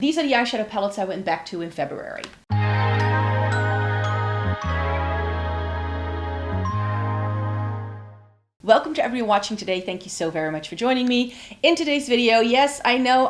These are the eyeshadow palettes I went back to in February. Welcome to everyone watching today. Thank you so very much for joining me in today's video. Yes, I know,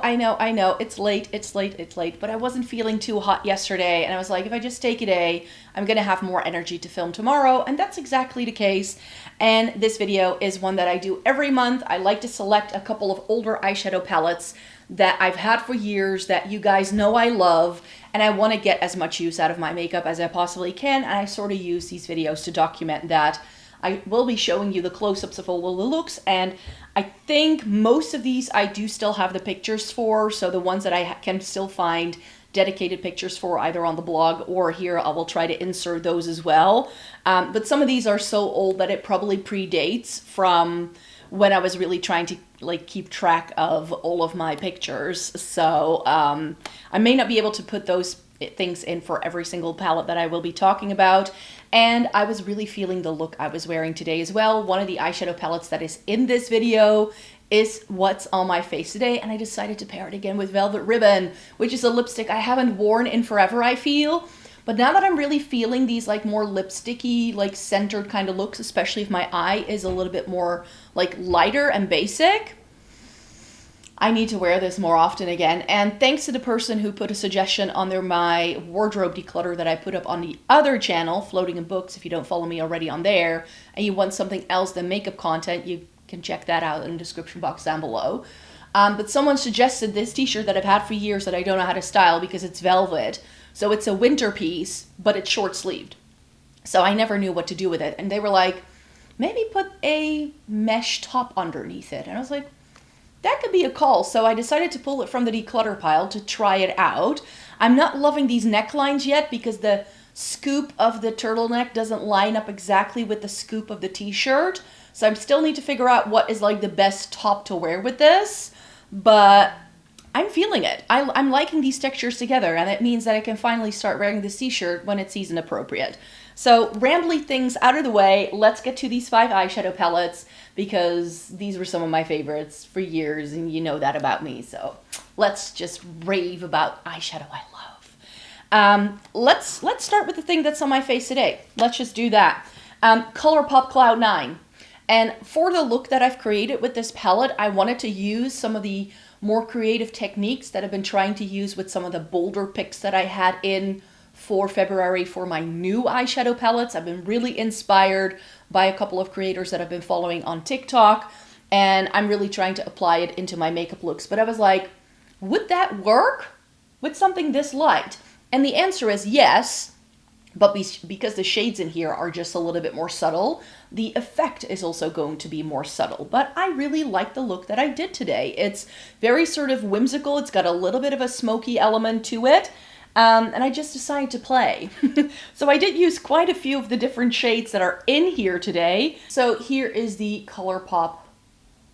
it's late, but I wasn't feeling too hot yesterday, and I was like, if I just take a day, I'm gonna have more energy to film tomorrow, and that's exactly the case. And this video is one that I do every month. I like to select a couple of older eyeshadow palettes that I've had for years that you guys know I love, and I want to get as much use out of my makeup as I possibly can, and I sort of use these videos to document that. I will be showing you the close-ups of all the looks, and I think most of these I do still have the pictures for, so the ones that I can still find dedicated pictures for either on the blog or here, I will try to insert those as well. But some of these are so old that it probably predates from when I was really trying to like keep track of all of my pictures. So I may not be able to put those things in for every single palette that I will be talking about. And I was really feeling the look I was wearing today as well. One of the eyeshadow palettes that is in this video is what's on my face today, and I decided to pair it again with Velvet Ribbon, which is a lipstick I haven't worn in forever, I feel. But now that I'm really feeling these like more lipsticky, like centered kind of looks, especially if my eye is a little bit more like lighter and basic, I need to wear this more often again. And thanks to the person who put a suggestion under my wardrobe declutter that I put up on the other channel, Floating in Books, if you don't follow me already on there, and you want something else than makeup content, you can check that out in the description box down below. But someone suggested this t-shirt that I've had for years that I don't know how to style because it's velvet. So it's a winter piece, but it's short-sleeved. So I never knew what to do with it. And they were like, maybe put a mesh top underneath it. And I was like, that could be a call. So I decided to pull it from the declutter pile to try it out. I'm not loving these necklines yet because the scoop of the turtleneck doesn't line up exactly with the scoop of the t-shirt. So I still need to figure out what is like the best top to wear with this. But I'm feeling it. I'm liking these textures together, and it means that I can finally start wearing this t-shirt when it's season appropriate. So rambly things out of the way, let's get to these 5 eyeshadow palettes because these were some of my favorites for years, and you know that about me. So let's just rave about eyeshadow I love. Let's start with the thing that's on my face today. Let's just do that. Colourpop Cloud9. And for the look that I've created with this palette, I wanted to use some of the more creative techniques that I've been trying to use with some of the bolder picks that I had in for February for my new eyeshadow palettes. I've been really inspired by a couple of creators that I've been following on TikTok, and I'm really trying to apply it into my makeup looks. But I was like, would that work with something this light? And the answer is yes. But because the shades in here are just a little bit more subtle, the effect is also going to be more subtle. But I really like the look that I did today. It's very sort of whimsical. It's got a little bit of a smoky element to it. And I just decided to play. So I did use quite a few of the different shades that are in here today. So here is the Colourpop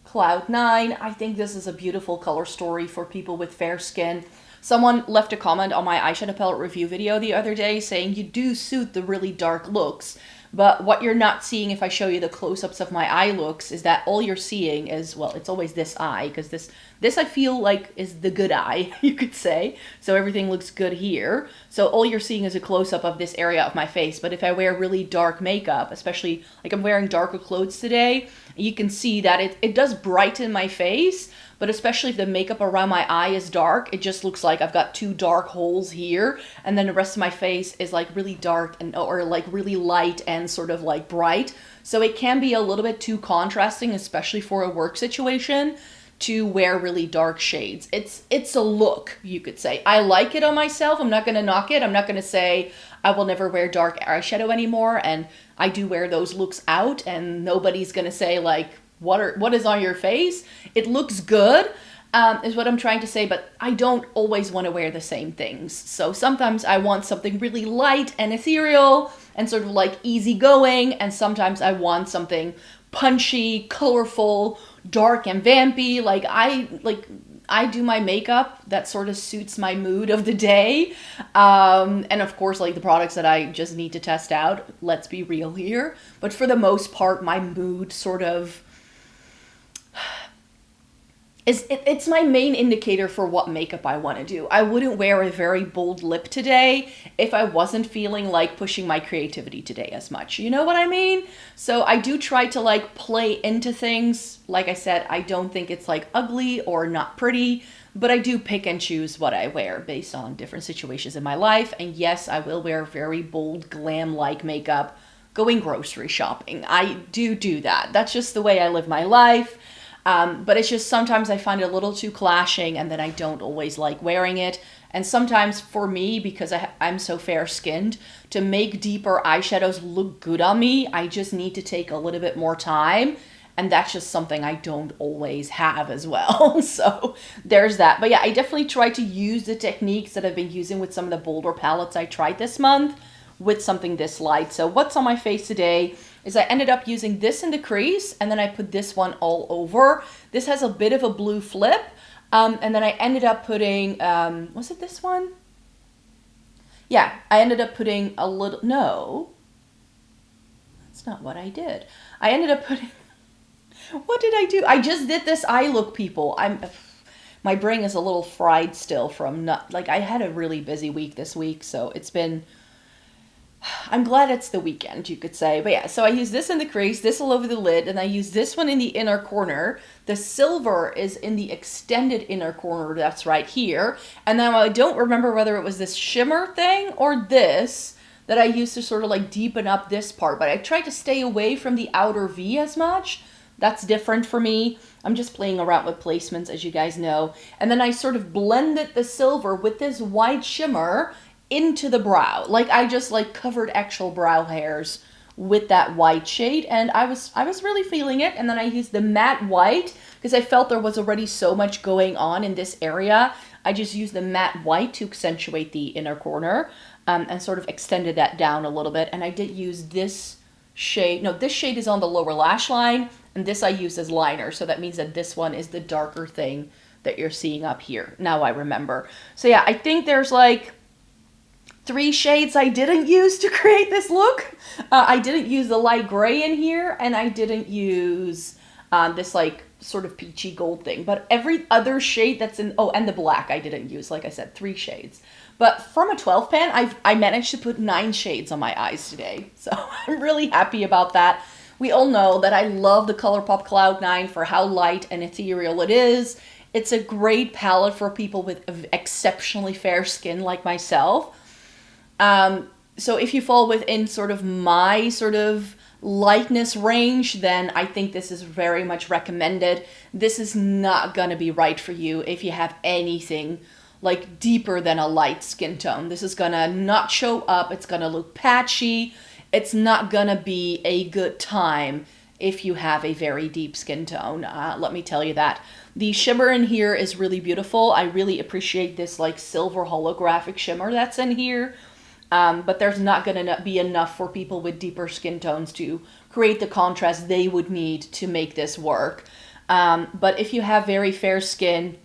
Cloud9. I think this is a beautiful color story for people with fair skin. Someone left a comment on my eyeshadow palette review video the other day saying you do suit the really dark looks, but what you're not seeing if I show you the close-ups of my eye looks is that all you're seeing is, well, it's always this eye, because this I feel like is the good eye, you could say. So everything looks good here. So all you're seeing is a close-up of this area of my face. But if I wear really dark makeup, especially like I'm wearing darker clothes today, you can see that it does brighten my face. But especially if the makeup around my eye is dark, it just looks like I've got 2 dark holes here, and then the rest of my face is like really dark and or like really light and sort of like bright. So it can be a little bit too contrasting, especially for a work situation, to wear really dark shades. It's a look, you could say. I like it on myself. I'm not going to knock it. I'm not going to say I will never wear dark eyeshadow anymore, and I do wear those looks out, and nobody's going to say like, what is on your face? It looks good, is what I'm trying to say, but I don't always want to wear the same things. So sometimes I want something really light and ethereal and sort of like easygoing, and sometimes I want something punchy, colorful, dark and vampy. Like I do my makeup that sort of suits my mood of the day. And of course, like the products that I just need to test out, let's be real here. But for the most part, my mood sort of it's my main indicator for what makeup I want to do. I wouldn't wear a very bold lip today if I wasn't feeling like pushing my creativity today as much. You know what I mean? So I do try to like play into things. Like I said, I don't think it's like ugly or not pretty, but I do pick and choose what I wear based on different situations in my life. And yes, I will wear very bold glam-like makeup going grocery shopping. I do that. That's just the way I live my life. But it's just sometimes I find it a little too clashing, and then I don't always like wearing it. And sometimes for me, because I'm so fair-skinned, to make deeper eyeshadows look good on me, I just need to take a little bit more time. And that's just something I don't always have as well. So there's that. But yeah, I definitely try to use the techniques that I've been using with some of the bolder palettes I tried this month with something this light. So what's on my face today is I ended up using this in the crease, and then I put this one all over. This has a bit of a blue flip, and then I ended up putting, was it this one? Yeah, I ended up putting a little, no, that's not what I did. I ended up putting, what did I do? I just did this eye look, people. My brain is a little fried still from I had a really busy week this week, so it's been, I'm glad it's the weekend, you could say. But yeah, so I use this in the crease, this all over the lid, and I use this one in the inner corner. The silver is in the extended inner corner, that's right here. And now I don't remember whether it was this shimmer thing or this that I used to sort of like deepen up this part. But I tried to stay away from the outer V as much. That's different for me. I'm just playing around with placements, as you guys know. And then I sort of blended the silver with this white shimmer into the brow. Like I just like covered actual brow hairs with that white shade, and I was really feeling it. And then I used the matte white because I felt there was already so much going on in this area. I just used the matte white to accentuate the inner corner, and sort of extended that down a little bit. And I did use this shade. No, this shade is on the lower lash line, and this I used as liner. So that means that this one is the darker thing that you're seeing up here. Now I remember. So yeah, I think there's like 3 shades I didn't use to create this look. I didn't use the light gray in here, and I didn't use this like sort of peachy gold thing. But every other shade that's in, oh, and the black I didn't use, like I said, 3 shades. But from a 12 pan, I managed to put 9 shades on my eyes today. So I'm really happy about that. We all know that I love the Colourpop Cloud9 for how light and ethereal it is. It's a great palette for people with exceptionally fair skin like myself. So if you fall within sort of my sort of lightness range, then I think this is very much recommended. This is not gonna be right for you if you have anything like deeper than a light skin tone. This is gonna not show up. It's gonna look patchy. It's not gonna be a good time if you have a very deep skin tone. Let me tell you that. The shimmer in here is really beautiful. I really appreciate this like silver holographic shimmer that's in here. But there's not going to be enough for people with deeper skin tones to create the contrast they would need to make this work. But if you have very fair skin,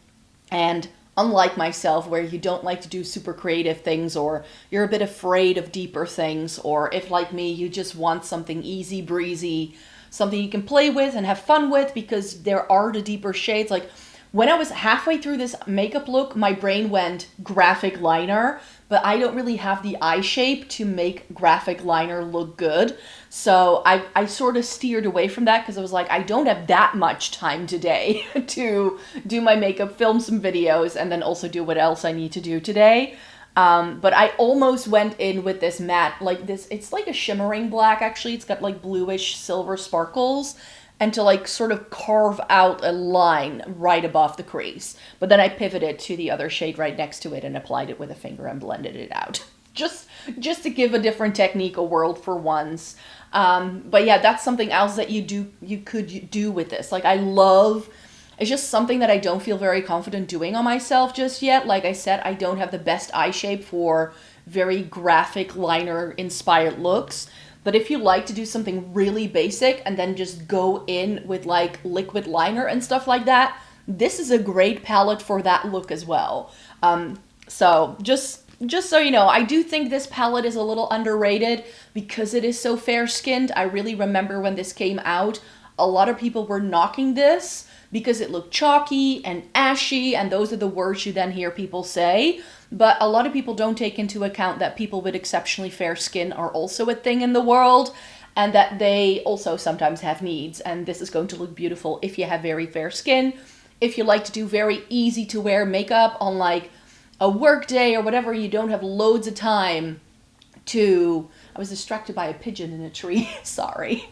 and unlike myself, where you don't like to do super creative things, or you're a bit afraid of deeper things, or if like me, you just want something easy breezy, something you can play with and have fun with, because there are the deeper shades. Like when I was halfway through this makeup look, my brain went graphic liner, but I don't really have the eye shape to make graphic liner look good. So I sort of steered away from that because I was like, I don't have that much time today to do my makeup, film some videos, and then also do what else I need to do today. But I almost went in with this matte, like this, it's like a shimmering black actually. It's got like bluish silver sparkles, and to like sort of carve out a line right above the crease. But then I pivoted to the other shade right next to it and applied it with a finger and blended it out. Just to give a different technique a whirl for once. But yeah, that's something else that you could do with this. Like I love, it's just something that I don't feel very confident doing on myself just yet. Like I said, I don't have the best eye shape for very graphic liner inspired looks. But if you like to do something really basic and then just go in with like liquid liner and stuff like that, this is a great palette for that look as well. So just so you know, I do think this palette is a little underrated because it is so fair-skinned. I really remember when this came out, a lot of people were knocking this because it looked chalky and ashy, and those are the words you then hear people say. But a lot of people don't take into account that people with exceptionally fair skin are also a thing in the world, and that they also sometimes have needs, and this is going to look beautiful if you have very fair skin. If you like to do very easy to wear makeup on like a work day or whatever, you don't have loads of time to... I was distracted by a pigeon in a tree, sorry.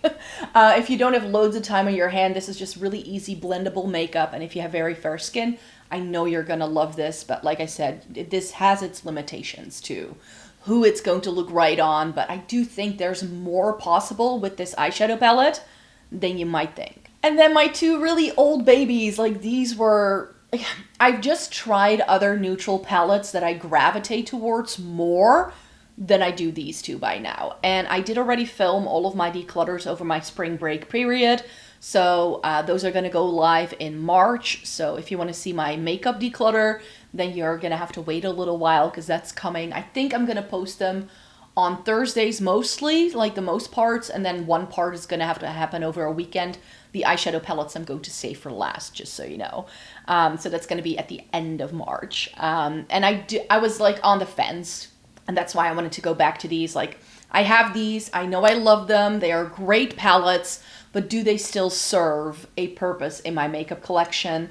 If you don't have loads of time on your hand, this is just really easy blendable makeup, and if you have very fair skin, I know you're gonna love this, but like I said, this has its limitations too. Who it's going to look right on, but I do think there's more possible with this eyeshadow palette than you might think. And then my two really old babies, like these were... I've just tried other neutral palettes that I gravitate towards more than I do these two by now. And I did already film all of my declutters over my spring break period. So those are gonna go live in March. So if you wanna see my makeup declutter, then you're gonna have to wait a little while because that's coming. I think I'm gonna post them on Thursdays mostly, like the most parts, and then one part is gonna have to happen over a weekend. The eyeshadow palettes I'm going to save for last, just so you know. So that's gonna be at the end of March. And I was like on the fence, and that's why I wanted to go back to these. Like, I have these, I know I love them, they are great palettes, but do they still serve a purpose in my makeup collection?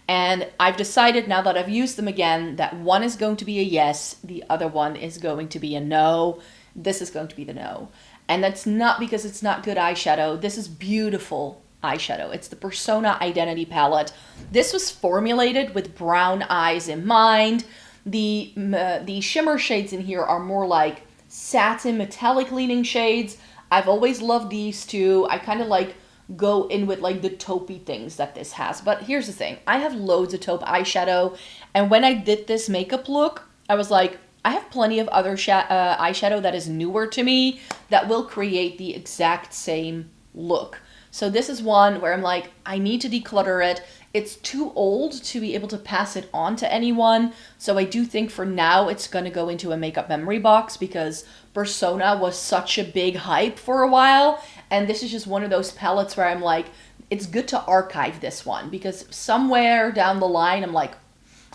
And I've decided now that I've used them again, that one is going to be a yes, the other one is going to be a no. This is going to be the no. And that's not because it's not good eyeshadow. This is beautiful eyeshadow. It's the Persona Identity palette. This was formulated with brown eyes in mind. The shimmer shades in here are more like satin metallic leaning shades. I've always loved these two. I kind of like go in with like the taupey things that this has. But here's the thing. I have loads of taupe eyeshadow. And when I did this makeup look, I was like, I have plenty of other eyeshadow that is newer to me that will create the exact same look. So this is one where I'm like, I need to declutter it. It's too old to be able to pass it on to anyone. So I do think for now it's going to go into a makeup memory box because Persona was such a big hype for a while. And this is just one of those palettes where I'm like, it's good to archive this one because somewhere down the line, I'm like,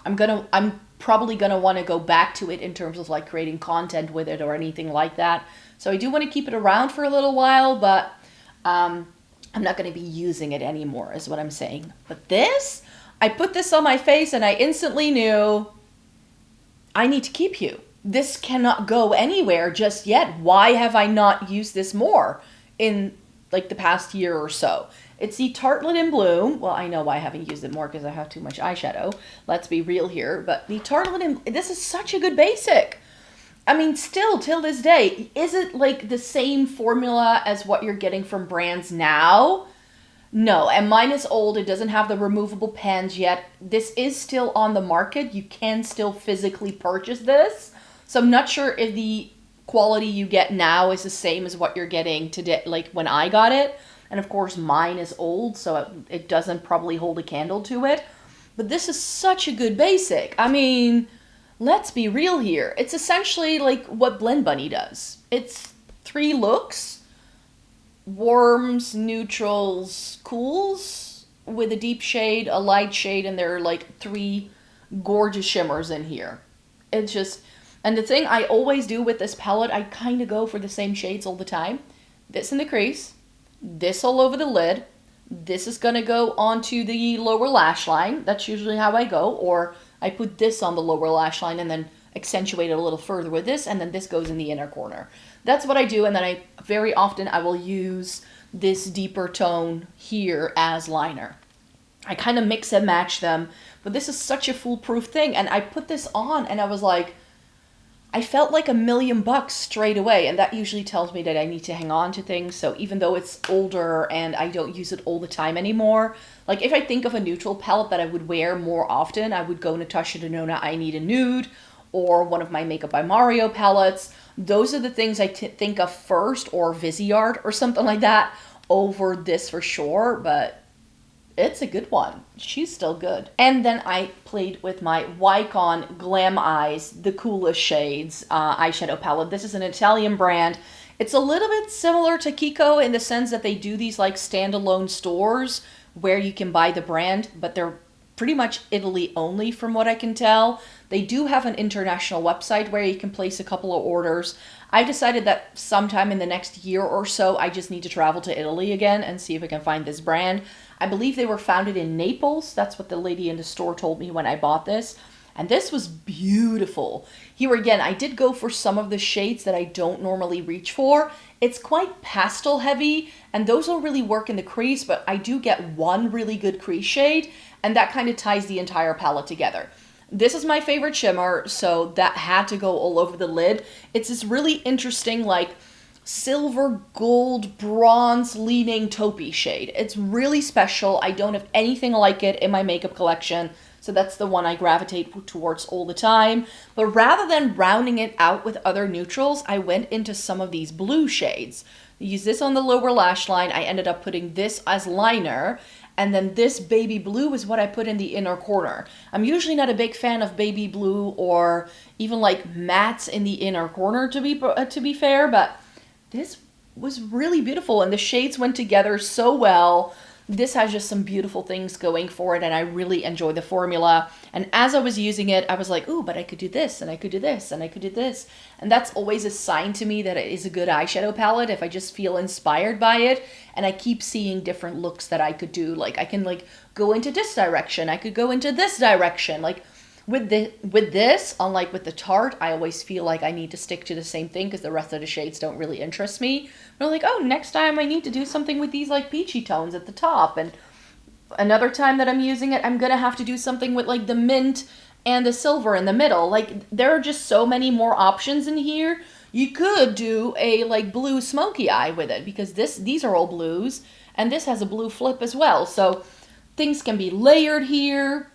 I'm probably going to want to go back to it in terms of like creating content with it or anything like that. So I do want to keep it around for a little while, but I'm not going to be using it anymore is what I'm saying. But this, I put this on my face and I instantly knew I need to keep you. This cannot go anywhere just yet. Why have I not used this more in like the past year or so? It's the Tartelette in Bloom. Well, I know why I haven't used it more because I have too much eyeshadow. Let's be real here. But the Tartelette in... This is such a good basic. I mean, still, till this day, is it like the same formula as what you're getting from brands now? No, and mine is old. It doesn't have the removable pens yet. This is still on the market. You can still physically purchase this. So I'm not sure if the quality you get now is the same as what you're getting today, like when I got it. And of course, mine is old, so it doesn't probably hold a candle to it. But this is such a good basic. I mean... Let's be real here. It's essentially like what Blend Bunny does. It's 3 looks, warms, neutrals, cools, with a deep shade, a light shade, and there are like 3 gorgeous shimmers in here. It's just, and the thing I always do with this palette, I kind of go for the same shades all the time. This in the crease, this all over the lid, this is going to go onto the lower lash line. That's usually how I go, or I put this on the lower lash line and then accentuate it a little further with this, and then this goes in the inner corner. That's what I do, and then very often I will use this deeper tone here as liner. I kind of mix and match them, but this is such a foolproof thing, and I put this on and I was like, I felt like $1,000,000 straight away, and that usually tells me that I need to hang on to things. So even though it's older and I don't use it all the time anymore, like if I think of a neutral palette that I would wear more often, I would go Natasha Denona I Need a Nude, or one of my Makeup by Mario palettes. Those are the things I think of first, or Viseart or something like that, over this for sure, but it's a good one. She's still good. And then I played with my Wycon Glam Eyes, the coolest shades eyeshadow palette. This is an Italian brand. It's a little bit similar to Kiko in the sense that they do these like standalone stores where you can buy the brand, but they're pretty much Italy only from what I can tell. They do have an international website where you can place a couple of orders. I've decided that sometime in the next year or so, I just need to travel to Italy again and see if I can find this brand. I believe they were founded in Naples. That's what the lady in the store told me when I bought this. And this was beautiful. Here again, I did go for some of the shades that I don't normally reach for. It's quite pastel heavy, and those don't really work in the crease, but I do get one really good crease shade, and that kind of ties the entire palette together. This is my favorite shimmer, so that had to go all over the lid. It's this really interesting, like, silver, gold, bronze leaning taupey shade. It's really special. I don't have anything like it in my makeup collection, so that's the one I gravitate towards all the time. But rather than rounding it out with other neutrals, I went into some of these blue shades. I used this on the lower lash line. I ended up putting this as liner, and then this baby blue is what I put in the inner corner. I'm usually not a big fan of baby blue or even like mattes in the inner corner, to be fair, but this was really beautiful, and the shades went together so well. This has just some beautiful things going for it, and I really enjoy the formula. And as I was using it, I was like, ooh, but I could do this, and I could do this, and I could do this. And that's always a sign to me that it is a good eyeshadow palette if I just feel inspired by it, and I keep seeing different looks that I could do. Like, I can, like, go into this direction. I could go into this direction. Like, with this, unlike with the Tarte, I always feel like I need to stick to the same thing because the rest of the shades don't really interest me. But I'm like, oh, next time I need to do something with these like peachy tones at the top. And another time that I'm using it, I'm going to have to do something with like the mint and the silver in the middle. Like, there are just so many more options in here. You could do a like blue smoky eye with it because these are all blues, and this has a blue flip as well. So things can be layered here.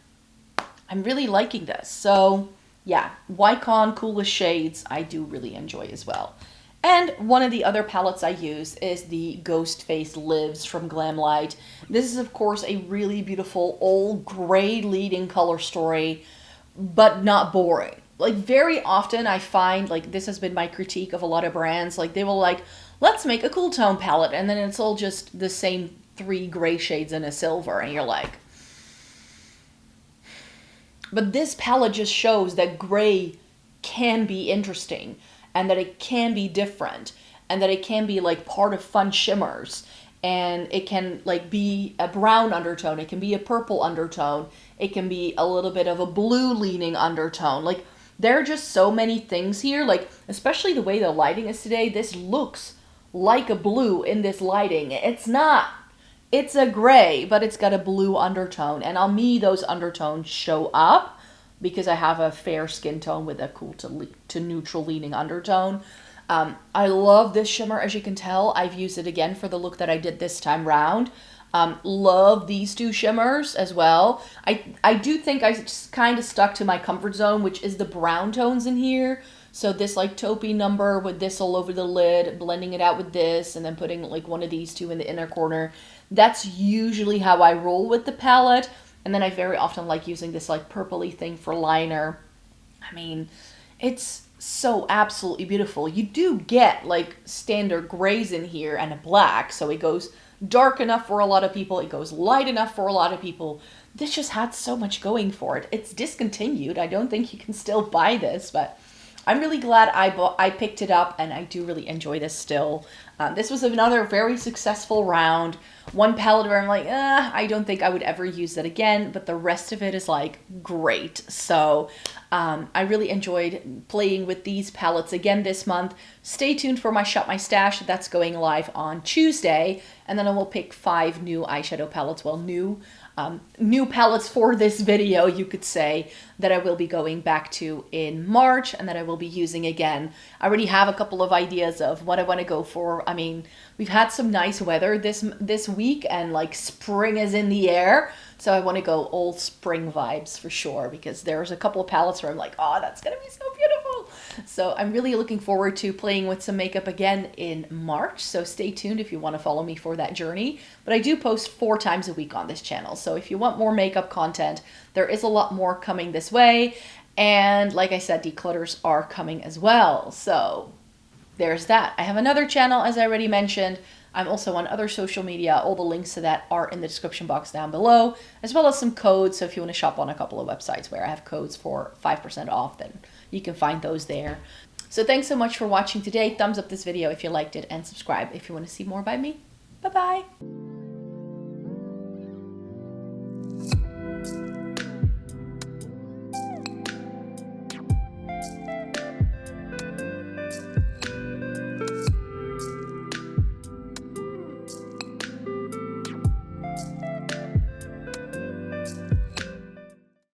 I'm really liking this. So yeah, Wycon Coolest Shades I do really enjoy as well. And one of the other palettes I use is the Ghostface Lives from Glamlite. This is of course a really beautiful old gray leading color story, but not boring. Like, very often I find, like, this has been my critique of a lot of brands, like they will like, let's make a cool tone palette, and then it's all just the same 3 gray shades and a silver, and you're like, but this palette just shows that gray can be interesting, and that it can be different, and that it can be like part of fun shimmers, and it can like be a brown undertone, it can be a purple undertone, it can be a little bit of a blue leaning undertone. Like, there are just so many things here, like especially the way the lighting is today. This looks like a blue in this lighting. It's not. It's a gray, but it's got a blue undertone. And on me, those undertones show up because I have a fair skin tone with a cool to neutral leaning undertone. I love this shimmer, as you can tell. I've used it again for the look that I did this time round. Love these 2 shimmers as well. I do think I kind of stuck to my comfort zone, which is the brown tones in here. So this like taupey number with this all over the lid, blending it out with this, and then putting like one of these 2 in the inner corner. That's usually how I roll with the palette. And then I very often like using this like purpley thing for liner. I mean, it's so absolutely beautiful. You do get like standard grays in here and a black, so it goes dark enough for a lot of people, it goes light enough for a lot of people. This just had so much going for it. It's discontinued. I don't think you can still buy this, but I'm really glad I picked it up, and I do really enjoy this still. This was another very successful round. One palette where I'm like, I don't think I would ever use that again, but the rest of it is like great. So I really enjoyed playing with these palettes again this month. Stay tuned for my Shop My Stash. That's going live on Tuesday, and then I will pick 5 new eyeshadow palettes. Well, new palettes for this video, you could say, that I will be going back to in March and that I will be using again. I already have a couple of ideas of what I want to go for. I mean, we've had some nice weather this week, and like spring is in the air, so I want to go all spring vibes for sure, because there's a couple of palettes where I'm like, oh, that's gonna be so beautiful. So I'm really looking forward to playing with some makeup again in March, so stay tuned if you want to follow me for that journey. But I do post 4 times a week on this channel, so if you want more makeup content, there is a lot more coming this way. And like I said, declutters are coming as well, so there's that. I have another channel, as I already mentioned. I'm also on other social media. All the links to that are in the description box down below, as well as some codes. So if you want to shop on a couple of websites where I have codes for 5% off, then you can find those there. So thanks so much for watching today. Thumbs up this video if you liked it, and subscribe if you want to see more by me. Bye-bye.